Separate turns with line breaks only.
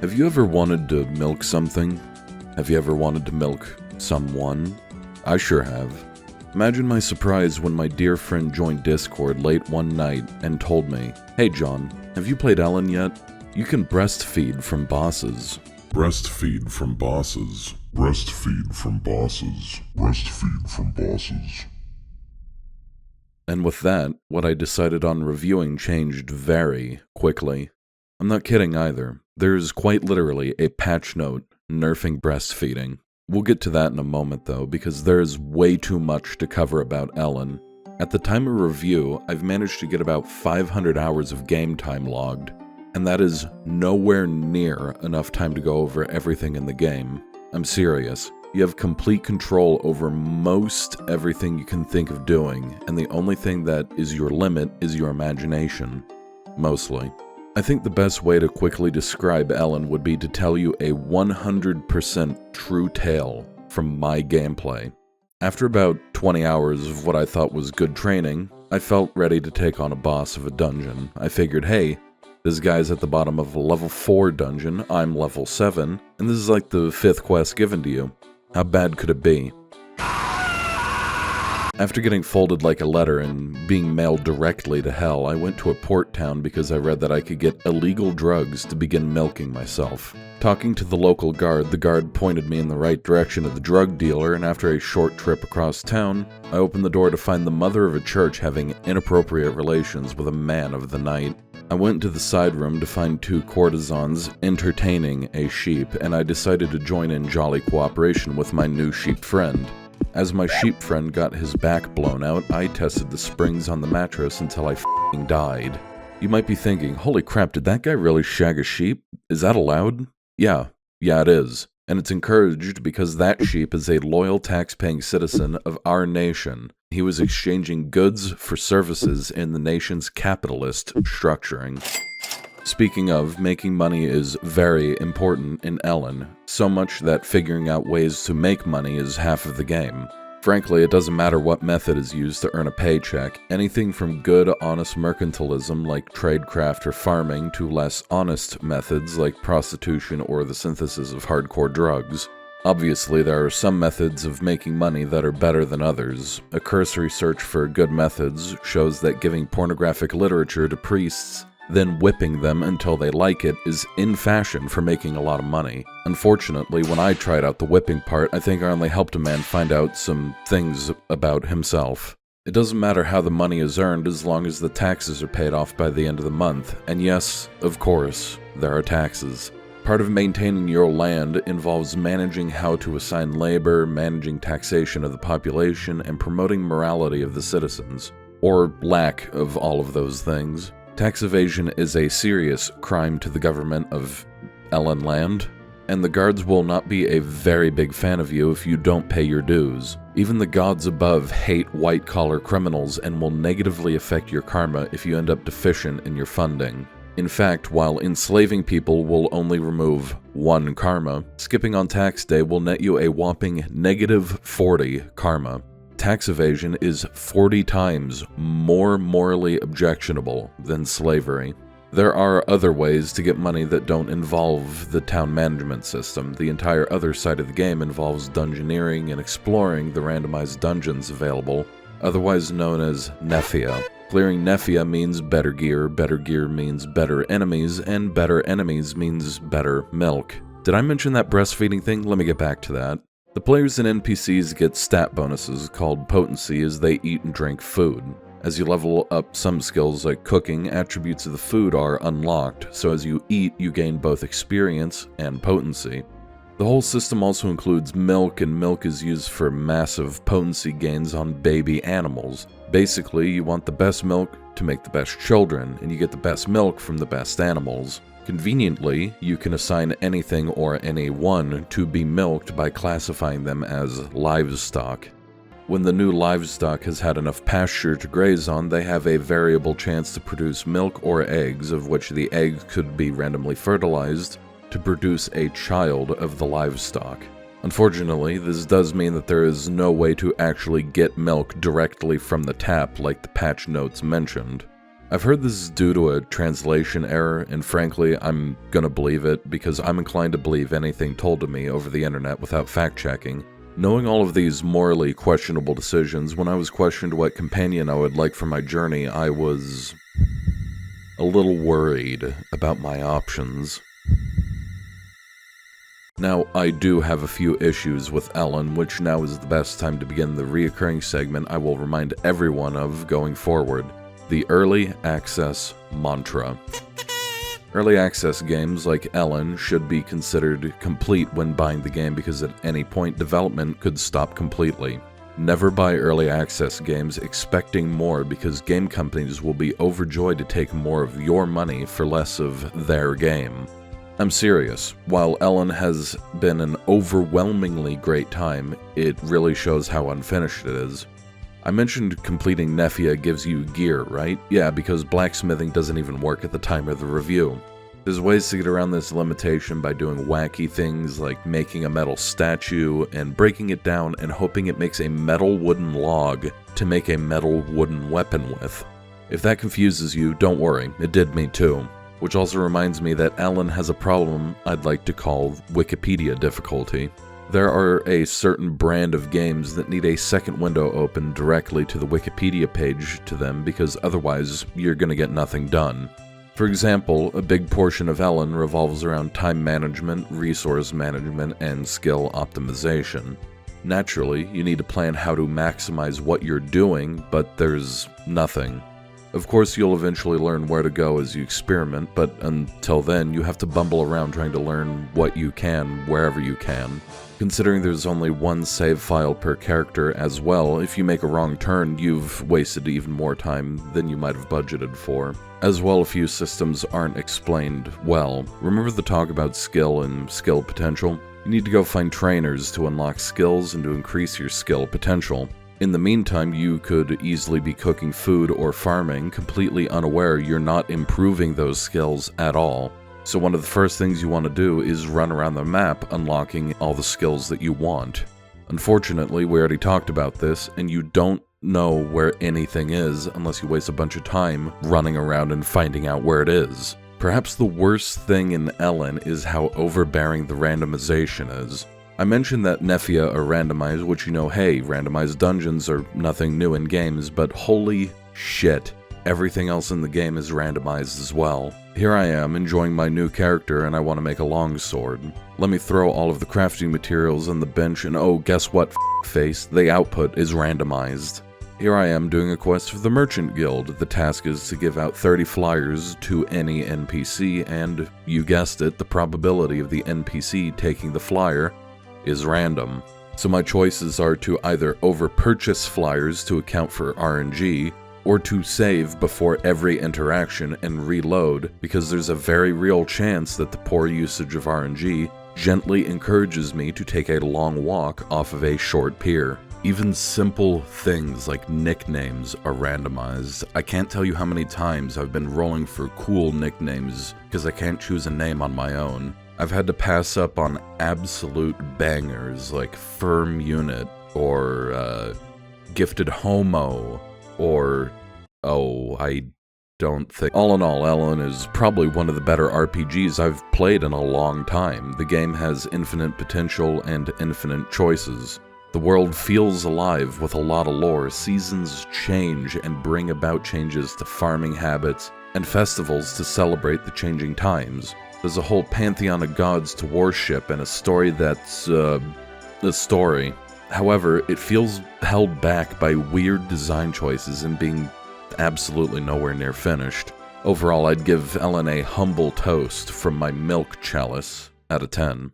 Have you ever wanted to milk something? Have you ever wanted to milk someone? I sure have. Imagine my surprise when my dear friend joined Discord late one night and told me, "Hey John, have you played Elin yet? You can breastfeed from bosses."
Breastfeed from bosses. Breastfeed from bosses. Breastfeed from bosses.
And with that, what I decided on reviewing changed very quickly. I'm not kidding either. There's quite literally a patch note nerfing breastfeeding. We'll get to that in a moment though, because there's way too much to cover about Elin. At the time of review, I've managed to get about 500 hours of game time logged, and that is nowhere near enough time to go over everything in the game. I'm serious. You have complete control over most everything you can think of doing, and the only thing that is your limit is your imagination. Mostly. I think the best way to quickly describe Elin would be to tell you a 100% true tale from my gameplay. After about 20 hours of what I thought was good training, I felt ready to take on a boss of a dungeon. I figured, hey, this guy's at the bottom of a level 4 dungeon, I'm level 7, and this is like the 5th quest given to you. How bad could it be? After getting folded like a letter and being mailed directly to hell, I went to a port town because I read that I could get illegal drugs to begin milking myself. Talking to the local guard, the guard pointed me in the right direction of the drug dealer, and after a short trip across town, I opened the door to find the mother of a church having inappropriate relations with a man of the night. I went into the side room to find two courtesans entertaining a sheep, and I decided to join in jolly cooperation with my new sheep friend. As my sheep friend got his back blown out, I tested the springs on the mattress until I f***ing died. You might be thinking, holy crap, did that guy really shag a sheep? Is that allowed? Yeah, it is. And it's encouraged because that sheep is a loyal tax-paying citizen of our nation. He was exchanging goods for services in the nation's capitalist structuring. Speaking of, making money is very important in Elin, so much that figuring out ways to make money is half of the game. Frankly, it doesn't matter what method is used to earn a paycheck, anything from good, honest mercantilism like tradecraft or farming to less honest methods like prostitution or the synthesis of hardcore drugs. Obviously, there are some methods of making money that are better than others. A cursory search for good methods shows that giving pornographic literature to priests, then whipping them until they like it, is in fashion for making a lot of money. Unfortunately, when I tried out the whipping part, I think I only helped a man find out some things about himself. It doesn't matter how the money is earned as long as the taxes are paid off by the end of the month. And yes, of course, there are taxes. Part of maintaining your land involves managing how to assign labor, managing taxation of the population, and promoting morality of the citizens. Or lack of all of those things. Tax evasion is a serious crime to the government of Elin land, and the guards will not be a very big fan of you if you don't pay your dues. Even the gods above hate white-collar criminals and will negatively affect your karma if you end up deficient in your funding. In fact, while enslaving people will only remove 1 karma, skipping on tax day will net you a whopping -40 karma. Tax evasion is 40 times more morally objectionable than slavery. There are other ways to get money that don't involve the town management system. The entire other side of the game involves dungeoneering and exploring the randomized dungeons available, otherwise known as Nephia. Clearing Nephia means better gear means better enemies, and better enemies means better milk. Did I mention that breastfeeding thing? Let me get back to that. The players and NPCs get stat bonuses called potency as they eat and drink food. As you level up some skills like cooking, attributes of the food are unlocked, so as you eat, you gain both experience and potency. The whole system also includes milk, and milk is used for massive potency gains on baby animals. Basically, you want the best milk to make the best children, and you get the best milk from the best animals. Conveniently, you can assign anything or anyone to be milked by classifying them as livestock. When the new livestock has had enough pasture to graze on, they have a variable chance to produce milk or eggs, of which the eggs could be randomly fertilized to produce a child of the livestock. Unfortunately, this does mean that there is no way to actually get milk directly from the tap like the patch notes mentioned. I've heard this is due to a translation error, and frankly, I'm gonna believe it because I'm inclined to believe anything told to me over the internet without fact-checking. Knowing all of these morally questionable decisions, when I was questioned what companion I would like for my journey, I was a little worried about my options. Now, I do have a few issues with Elin, which now is the best time to begin the reoccurring segment I will remind everyone of going forward. The Early Access Mantra. Early access games like Elin should be considered complete when buying the game because at any point development could stop completely. Never buy early access games expecting more because game companies will be overjoyed to take more of your money for less of their game. I'm serious. While Elin has been an overwhelmingly great time, it really shows how unfinished it is. I mentioned completing Nefia gives you gear, right? Yeah, because blacksmithing doesn't even work at the time of the review. There's ways to get around this limitation by doing wacky things like making a metal statue and breaking it down and hoping it makes a metal wooden log to make a metal wooden weapon with. If that confuses you, don't worry, it did me too. Which also reminds me that Elin has a problem I'd like to call Wikipedia difficulty. There are a certain brand of games that need a second window open directly to the Wikipedia page to them because otherwise you're gonna get nothing done. For example, a big portion of Elin revolves around time management, resource management, and skill optimization. Naturally, you need to plan how to maximize what you're doing, but there's nothing. Of course, you'll eventually learn where to go as you experiment, but until then, you have to bumble around trying to learn what you can, wherever you can. Considering there's only one save file per character as well, if you make a wrong turn, you've wasted even more time than you might have budgeted for. As well, a few systems aren't explained well. Remember the talk about skill and skill potential? You need to go find trainers to unlock skills and to increase your skill potential. In the meantime, you could easily be cooking food or farming, completely unaware you're not improving those skills at all. So one of the first things you want to do is run around the map unlocking all the skills that you want. Unfortunately, we already talked about this, and you don't know where anything is unless you waste a bunch of time running around and finding out where it is. Perhaps the worst thing in Elin is how overbearing the randomization is. I mentioned that Nefia are randomized, which hey, randomized dungeons are nothing new in games, but holy shit, everything else in the game is randomized as well. Here I am, enjoying my new character, and I want to make a longsword. Let me throw all of the crafting materials on the bench, and oh, guess what, face, the output is randomized. Here I am doing a quest for the Merchant Guild. The task is to give out 30 flyers to any NPC, and you guessed it, the probability of the NPC taking the flyer is random. So my choices are to either over-purchase flyers to account for RNG, or to save before every interaction and reload, because there's a very real chance that the poor usage of RNG gently encourages me to take a long walk off of a short pier. Even simple things like nicknames are randomized. I can't tell you how many times I've been rolling for cool nicknames because I can't choose a name on my own. I've had to pass up on absolute bangers like Firm Unit, or Gifted Homo, or I don't think... All in all, Elin is probably one of the better RPGs I've played in a long time. The game has infinite potential and infinite choices. The world feels alive with a lot of lore, seasons change and bring about changes to farming habits, and festivals to celebrate the changing times. There's a whole pantheon of gods to worship and a story that's, a story. However, it feels held back by weird design choices and being absolutely nowhere near finished. Overall, I'd give Elin a humble toast from my milk chalice out of 10.